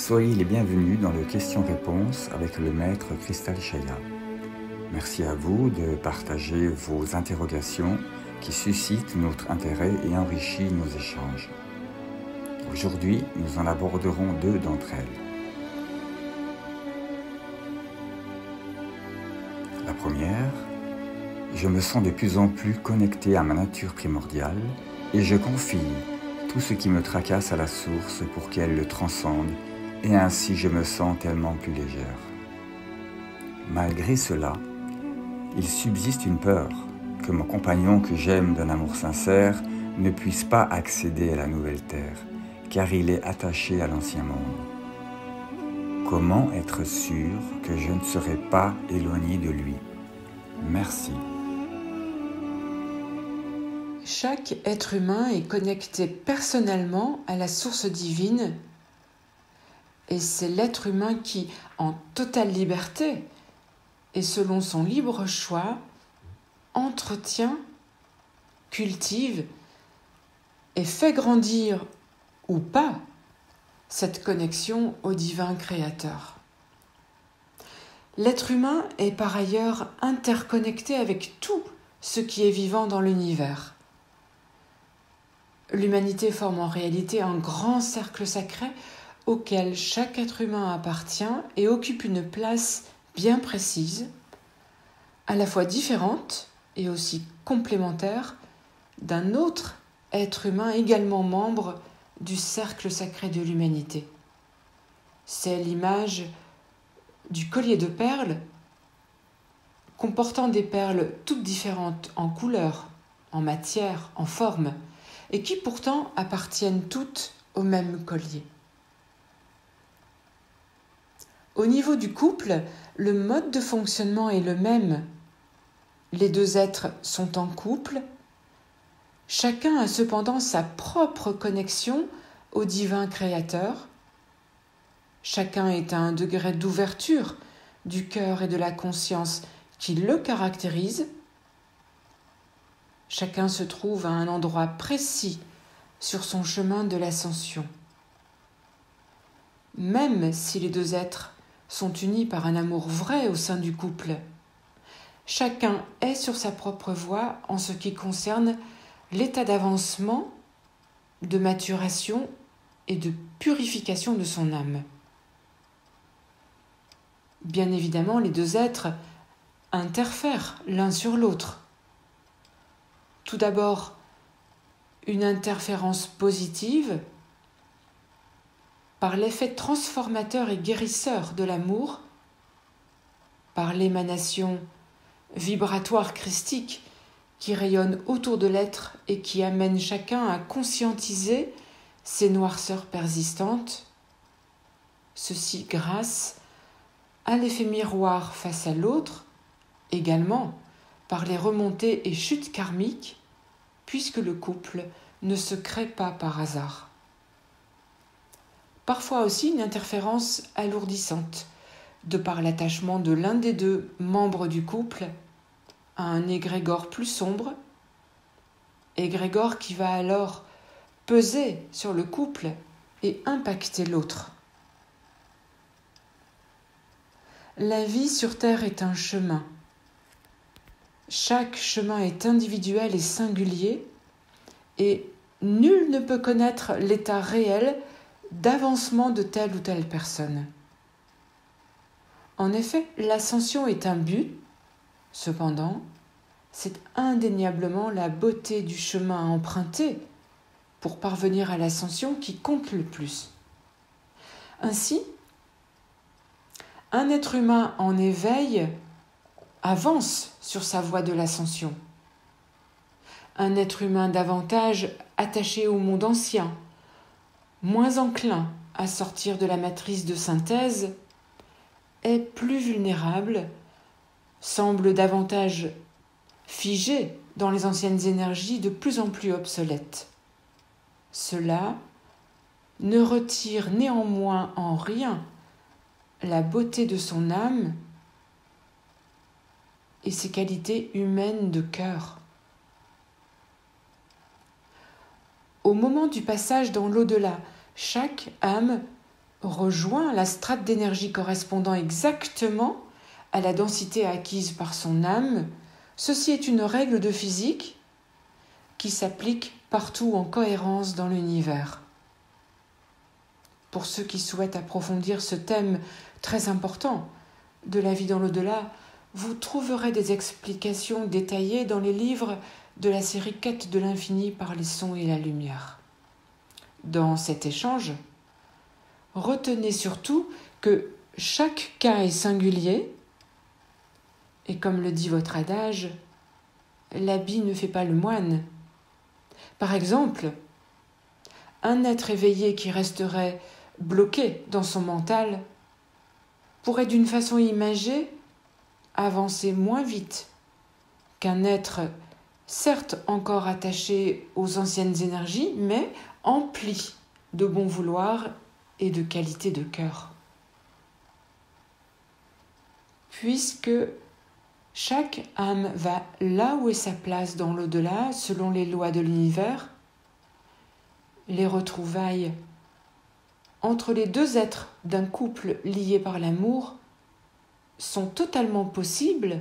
Soyez les bienvenus dans le questions-réponses avec le maître Cristal Chaya. Merci à vous de partager vos interrogations qui suscitent notre intérêt et enrichissent nos échanges. Aujourd'hui, nous en aborderons 2 d'entre elles. La première, je me sens de plus en plus connecté à ma nature primordiale et je confie tout ce qui me tracasse à la source pour qu'elle le transcende et ainsi je me sens tellement plus légère. Malgré cela, il subsiste une peur que mon compagnon que j'aime d'un amour sincère ne puisse pas accéder à la nouvelle terre, car il est attaché à l'ancien monde. Comment être sûr que je ne serai pas éloigné de lui? Merci. Chaque être humain est connecté personnellement à la source divine et c'est l'être humain qui, en totale liberté et selon son libre choix, entretient, cultive et fait grandir ou pas cette connexion au divin créateur. L'être humain est par ailleurs interconnecté avec tout ce qui est vivant dans l'univers. L'humanité forme en réalité un grand cercle sacré auquel chaque être humain appartient et occupe une place bien précise, à la fois différente et aussi complémentaire d'un autre être humain également membre du cercle sacré de l'humanité. C'est l'image du collier de perles comportant des perles toutes différentes en couleur, en matière, en forme, et qui pourtant appartiennent toutes au même collier. Au niveau du couple, le mode de fonctionnement est le même. Les 2 êtres sont en couple. Chacun a cependant sa propre connexion au divin créateur. Chacun est à un degré d'ouverture du cœur et de la conscience qui le caractérise. Chacun se trouve à un endroit précis sur son chemin de l'ascension. Même si les 2 êtres sont unis par un amour vrai au sein du couple, chacun est sur sa propre voie en ce qui concerne l'état d'avancement, de maturation et de purification de son âme. Bien évidemment, les 2 êtres interfèrent l'un sur l'autre. Tout d'abord, une interférence positive par l'effet transformateur et guérisseur de l'amour, par l'émanation vibratoire christique qui rayonne autour de l'être et qui amène chacun à conscientiser ses noirceurs persistantes, ceci grâce à l'effet miroir face à l'autre, également par les remontées et chutes karmiques, puisque le couple ne se crée pas par hasard. Parfois aussi une interférence alourdissante, de par l'attachement de l'un des 2 membres du couple à un égrégore plus sombre, égrégore qui va alors peser sur le couple et impacter l'autre. La vie sur Terre est un chemin. Chaque chemin est individuel et singulier et nul ne peut connaître l'état réel d'avancement de telle ou telle personne. En effet, l'ascension est un but, cependant, c'est indéniablement la beauté du chemin à emprunter pour parvenir à l'ascension qui compte le plus. Ainsi, un être humain en éveil avance sur sa voie de l'ascension. Un être humain davantage attaché au monde ancien, moins enclin à sortir de la matrice de synthèse, est plus vulnérable, semble davantage figé dans les anciennes énergies de plus en plus obsolètes. Cela ne retire néanmoins en rien la beauté de son âme et ses qualités humaines de cœur. Au moment du passage dans l'au-delà, chaque âme rejoint la strate d'énergie correspondant exactement à la densité acquise par son âme, ceci est une règle de physique qui s'applique partout en cohérence dans l'univers. Pour ceux qui souhaitent approfondir ce thème très important de la vie dans l'au-delà, vous trouverez des explications détaillées dans les livres de la série Quête de l'infini par les sons et la lumière. Dans cet échange, retenez surtout que chaque cas est singulier et comme le dit votre adage, l'habit ne fait pas le moine. Par exemple, un être éveillé qui resterait bloqué dans son mental pourrait d'une façon imagée avancer moins vite qu'un être certes encore attaché aux anciennes énergies, mais empli de bon vouloir et de qualité de cœur. Puisque chaque âme va là où est sa place dans l'au-delà, selon les lois de l'univers, les retrouvailles entre les deux êtres d'un couple lié par l'amour sont totalement possibles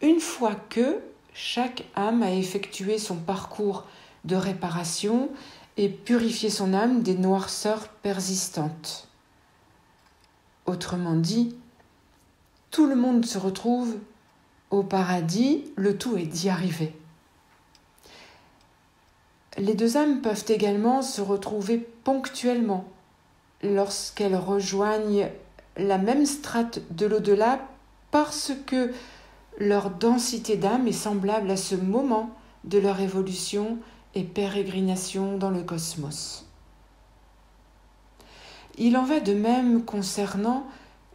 une fois que chaque âme a effectué son parcours de réparation et purifié son âme des noirceurs persistantes. Autrement dit, tout le monde se retrouve au paradis, le tout est d'y arriver. Les deux âmes peuvent également se retrouver ponctuellement lorsqu'elles rejoignent la même strate de l'au-delà parce que leur densité d'âme est semblable à ce moment de leur évolution et pérégrination dans le cosmos. Il en va de même concernant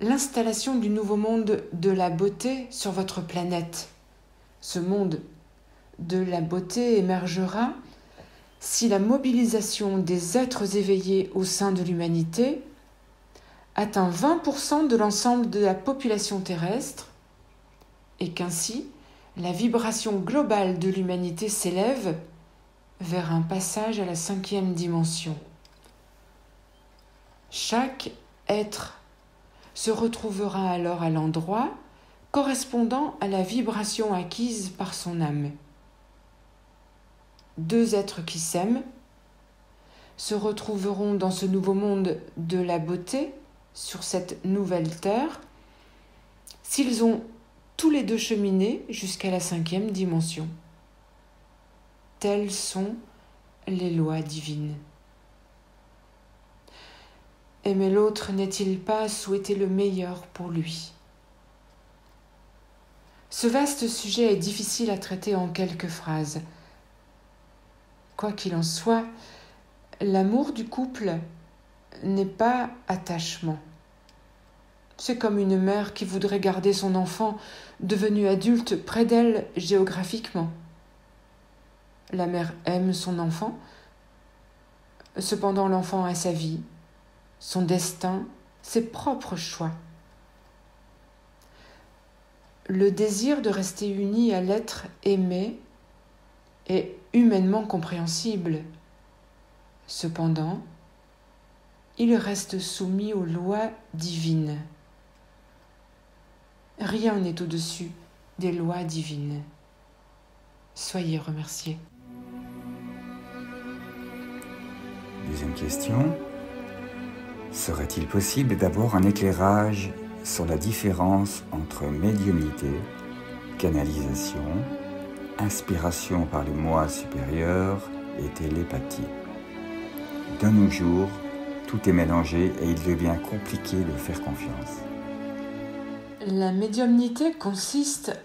l'installation du nouveau monde de la beauté sur votre planète. Ce monde de la beauté émergera si la mobilisation des êtres éveillés au sein de l'humanité atteint 20% de l'ensemble de la population terrestre et qu'ainsi la vibration globale de l'humanité s'élève vers un passage à la 5e dimension. Chaque être se retrouvera alors à l'endroit correspondant à la vibration acquise par son âme. Deux êtres qui s'aiment se retrouveront dans ce nouveau monde de la beauté, sur cette nouvelle terre, s'ils ont tous les deux cheminé jusqu'à la 5e dimension. Telles sont les lois divines. Aimer l'autre n'est-il pas souhaiter le meilleur pour lui ? Ce vaste sujet est difficile à traiter en quelques phrases. Quoi qu'il en soit, l'amour du couple n'est pas attachement. C'est comme une mère qui voudrait garder son enfant devenu adulte près d'elle géographiquement. La mère aime son enfant, cependant l'enfant a sa vie, son destin, ses propres choix. Le désir de rester uni à l'être aimé est humainement compréhensible. Cependant, il reste soumis aux lois divines. Rien n'est au-dessus des lois divines. Soyez remerciés. Deuxième question. Serait-il possible d'avoir un éclairage sur la différence entre médiumnité, canalisation, inspiration par le moi supérieur et télépathie? De nos jours, tout est mélangé et il devient compliqué de faire confiance. La médiumnité consiste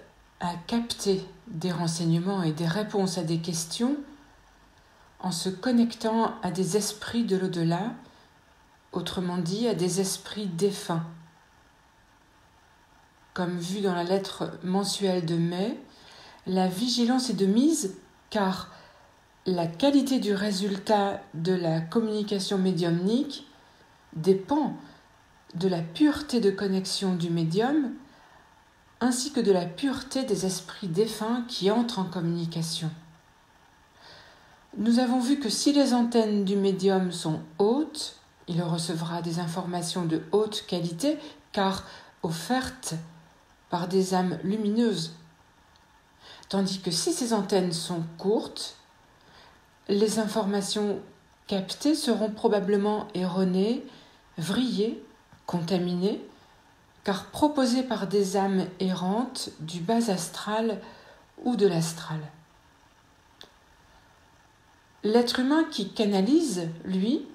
à capter des renseignements et des réponses à des questions en se connectant à des esprits de l'au-delà, autrement dit à des esprits défunts. Comme vu dans la lettre mensuelle de mai, la vigilance est de mise car la qualité du résultat de la communication médiumnique dépend de la pureté de connexion du médium ainsi que de la pureté des esprits défunts qui entrent en communication. Nous avons vu que si les antennes du médium sont hautes, il recevra des informations de haute qualité car offertes par des âmes lumineuses. Tandis que si ces antennes sont courtes, les informations captées seront probablement erronées, vrillées, contaminées, car proposées par des âmes errantes du bas astral ou de l'astral. L'être humain qui canalise, lui,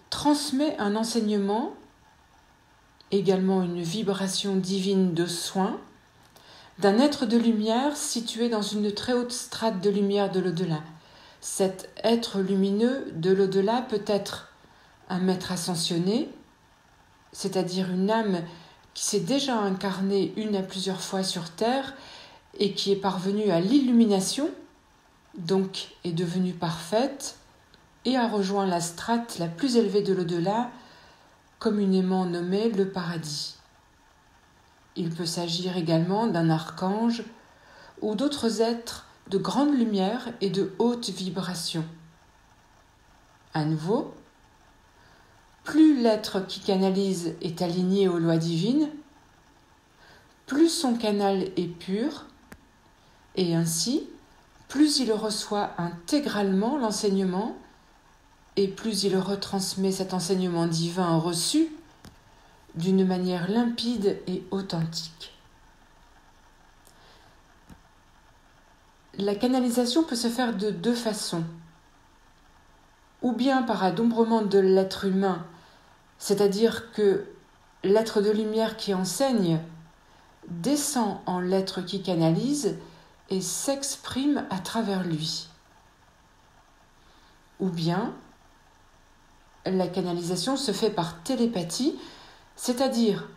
transmet un enseignement, également une vibration divine de soin, d'un être de lumière situé dans une très haute strate de lumière de l'au-delà. Cet être lumineux de l'au-delà peut être un maître ascensionné, c'est-à-dire une âme qui s'est déjà incarnée une à plusieurs fois sur Terre et qui est parvenue à l'illumination, donc est devenue parfaite et a rejoint la strate la plus élevée de l'au-delà, communément nommée le paradis. Il peut s'agir également d'un archange ou d'autres êtres de grande lumière et de haute vibration. À nouveau, plus l'être qui canalise est aligné aux lois divines, plus son canal est pur, et ainsi, plus il reçoit intégralement l'enseignement, et plus il retransmet cet enseignement divin reçu d'une manière limpide et authentique. La canalisation peut se faire de deux façons. Ou bien par adombrement de l'être humain, c'est-à-dire que l'être de lumière qui enseigne descend en l'être qui canalise et s'exprime à travers lui. Ou bien la canalisation se fait par télépathie, c'est-à-dire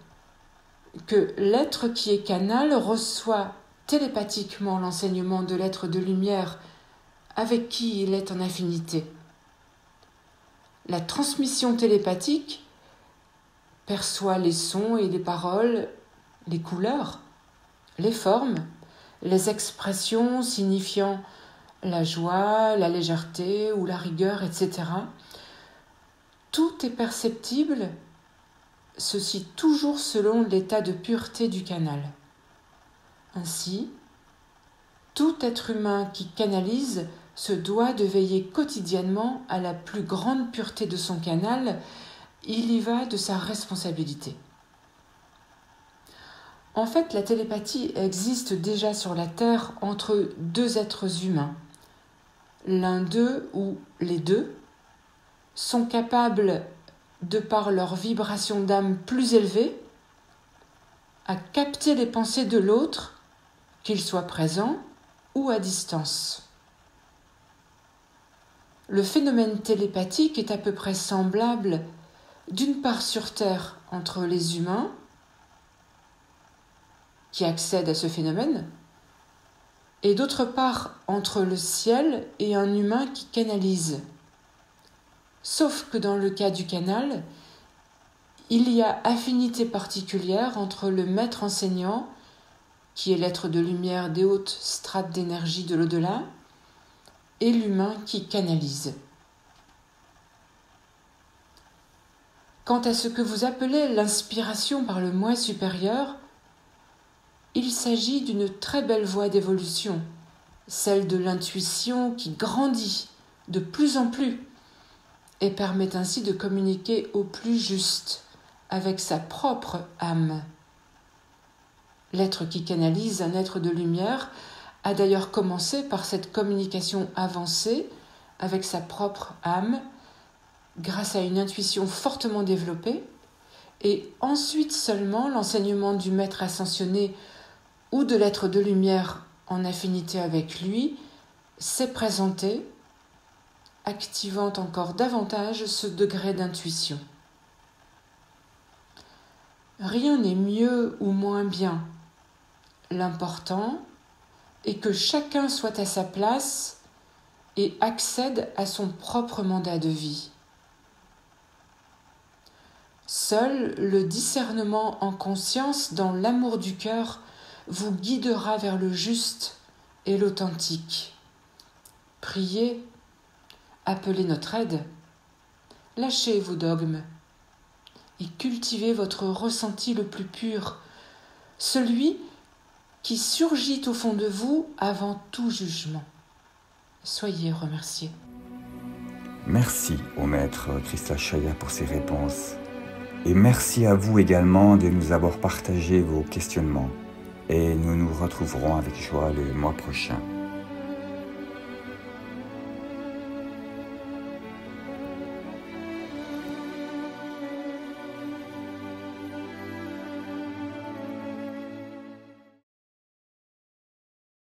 que l'être qui est canal reçoit télépathiquement l'enseignement de l'être de lumière avec qui il est en affinité. La transmission télépathique perçoit les sons et les paroles, les couleurs, les formes, les expressions signifiant la joie, la légèreté ou la rigueur, etc. Tout est perceptible, ceci toujours selon l'état de pureté du canal. Ainsi, tout être humain qui canalise se doit de veiller quotidiennement à la plus grande pureté de son canal, il y va de sa responsabilité. En fait, la télépathie existe déjà sur la Terre entre deux êtres humains. L'un d'eux ou les deux sont capables, de par leur vibration d'âme plus élevée, à capter les pensées de l'autre, qu'il soit présent ou à distance. Le phénomène télépathique est à peu près semblable, d'une part sur Terre entre les humains, qui accèdent à ce phénomène, et d'autre part entre le ciel et un humain qui canalise. Sauf que dans le cas du canal, il y a affinité particulière entre le maître enseignant, qui est l'être de lumière des hautes strates d'énergie de l'au-delà, et l'humain qui canalise. Quant à ce que vous appelez l'inspiration par le moi supérieur, il s'agit d'une très belle voie d'évolution, celle de l'intuition qui grandit de plus en plus et permet ainsi de communiquer au plus juste avec sa propre âme. L'être qui canalise un être de lumière a d'ailleurs commencé par cette communication avancée avec sa propre âme grâce à une intuition fortement développée et ensuite seulement l'enseignement du maître ascensionné ou de l'être de lumière en affinité avec lui s'est présenté, activant encore davantage ce degré d'intuition. Rien n'est mieux ou moins bien. L'important est que chacun soit à sa place et accède à son propre mandat de vie. Seul le discernement en conscience dans l'amour du cœur vous guidera vers le juste et l'authentique. Priez, appelez notre aide. Lâchez vos dogmes et cultivez votre ressenti le plus pur, celui qui surgit au fond de vous avant tout jugement. Soyez remerciés. Merci au maître Krishnachaya pour ces réponses. Et merci à vous également de nous avoir partagé vos questionnements. Et nous nous retrouverons avec joie le mois prochain.